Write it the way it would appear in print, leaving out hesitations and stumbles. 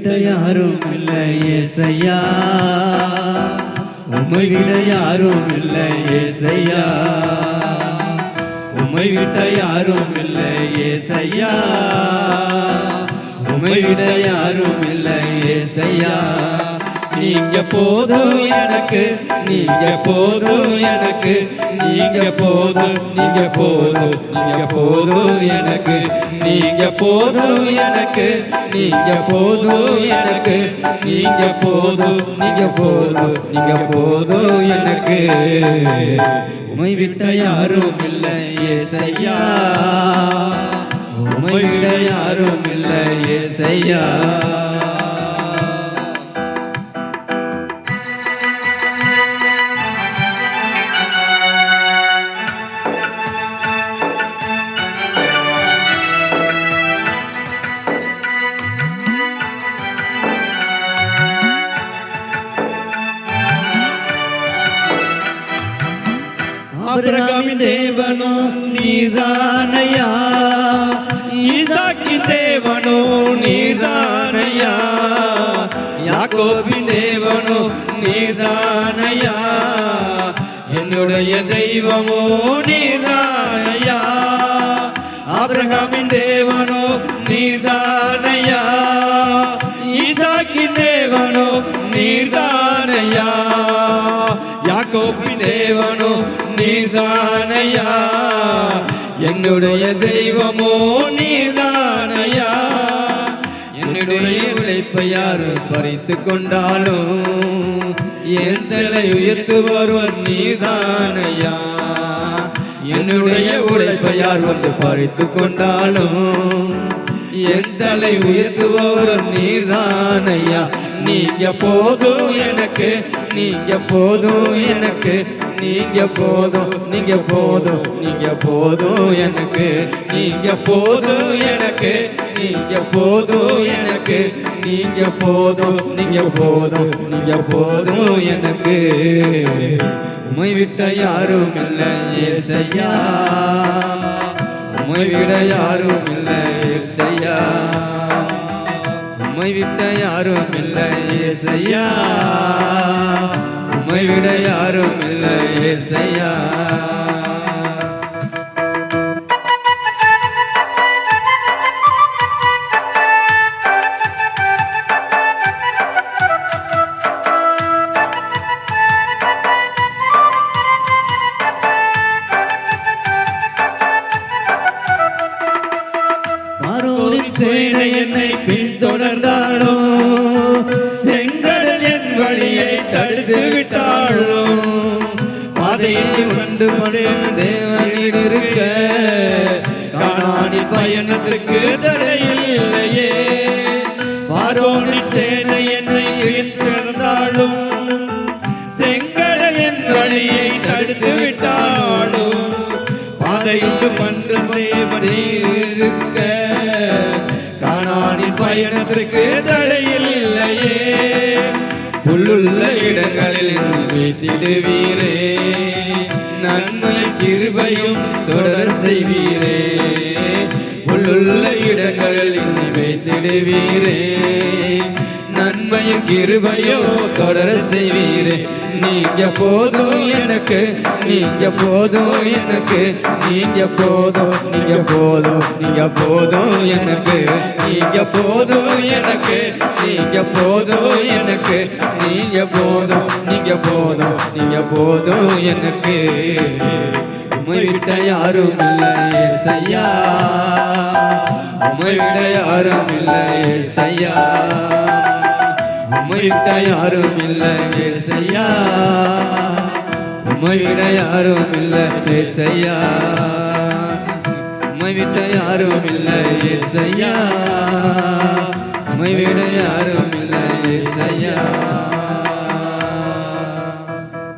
விட்ட யாரும் இல்லை ஏசையா, உம்மை விட யாரும் இல்லை ஏசையா, உம்மை விட்ட யாரும் இல்லை ஏசையா, உம்மை விட யாரும் இல்லை ஏசையா. நீங்க போதும் எனக்கு, நீங்க போதும் எனக்கு, நீங்க போதும், நீங்க போதும், நீங்க போதும் எனக்கு, நீங்க போதும் எனக்கு, நீங்க போதும் எனக்கு, நீங்க போதும், நீங்க போதும், நீங்க போதும் எனக்கு. உம்மை விட்ட யாரும் இல்லை ஏசையா, உம்மை விட யாரும் இல்லை ஏசையா. ஆபிரகாமின் தேவனோ நீதானையா, ஈசாக்கின் தேவனோ நீதானையா, யாக்கோபின் தேவனோ நீதானையா, என்னுடைய தெய்வமோ நீதானையா. ஆபிரகாமின் தேவனோ நீதானையா, ஈசாக்கின் தேவனோ நீதானையா, யாக்கோபின் தேவனோ நீதானையா, என்னுடைய தெய்வமோ நீதானையா. என்னுடைய உழைப்பை யாரு பறித்து கொண்டாலும் என் தலை உயர்த்துவர் நீதானையா. என்னுடைய உழைப்பை யார் வந்து பறித்து கொண்டாலும் என் தலை உயர்த்துவர் நீதானையா. நீங்க போதும் எனக்கு, நீங்க போதும் எனக்கு, நீங்க போதும், நீங்க போதும், நீங்க போதும் எனக்கு, நீங்க போதும் எனக்கு, நீங்க போதும் எனக்கு, நீங்க போதும், நீங்க போதும், நீங்க போதும் எனக்கு. உம்மை விட்ட யாரும் இல்லை ஏசையா, உம்மை விட யாரும் இல்லை ஏசையா, உம்மை விட்ட யாரும் இல்லை ஏசையா, உம்மை விட யாரும் இல்லை ஏசையா. பார்வோனின் சேனை என்னை பின்தொடர்ந்தாளோ, செங்கடல் என் வழியை தடுத்து விட்டாளோ, பாதையில் கொண்டு படும் தேவனில் இருக்க கானானின் பயணத்துக்கு தடையில்லையே. பார்வோனின் சேனை என்னை பின்தொடர்ந்தாலும் செங்கடல் என் வழியை தடுத்து விட்டாளோ, பாதையில் கொண்டு தேவனில் இருக்க கானானின் பயணத்திற்கு தடையில் இல்லையே. புல்லுள்ள இடங்களில் வைத்திடுவீரே, நன்மை கிருபையும் தொடர் செய்வீரே. புல்லுள்ள இடங்களில் வைத்திடுவீரே, நன்மையும் கிருபையும் தொடர செய்வீரே. நீங்க போதும் எனக்கு, நீங்க போதும் எனக்கு, நீங்க போதும், நீங்க போதும், நீங்க போதும் எனக்கு, நீங்க போதும் எனக்கு, நீங்க போதும் எனக்கு, நீங்க போதும், நீங்க போதும், நீங்க போதும் எனக்கு. உம்மை விட்ட யாரும் இல்லை ஏசையா, உம்மை விட யாரும் இல்லை ஏசையா, உம்மை விட்ட யாரும் இல்லை ஏசையா, உம்மை விட யாரும் இல்லை ஏசையா, உம்மை விட்ட யாரும் இல்லை ஏசையா, உம்மை விட யாரும்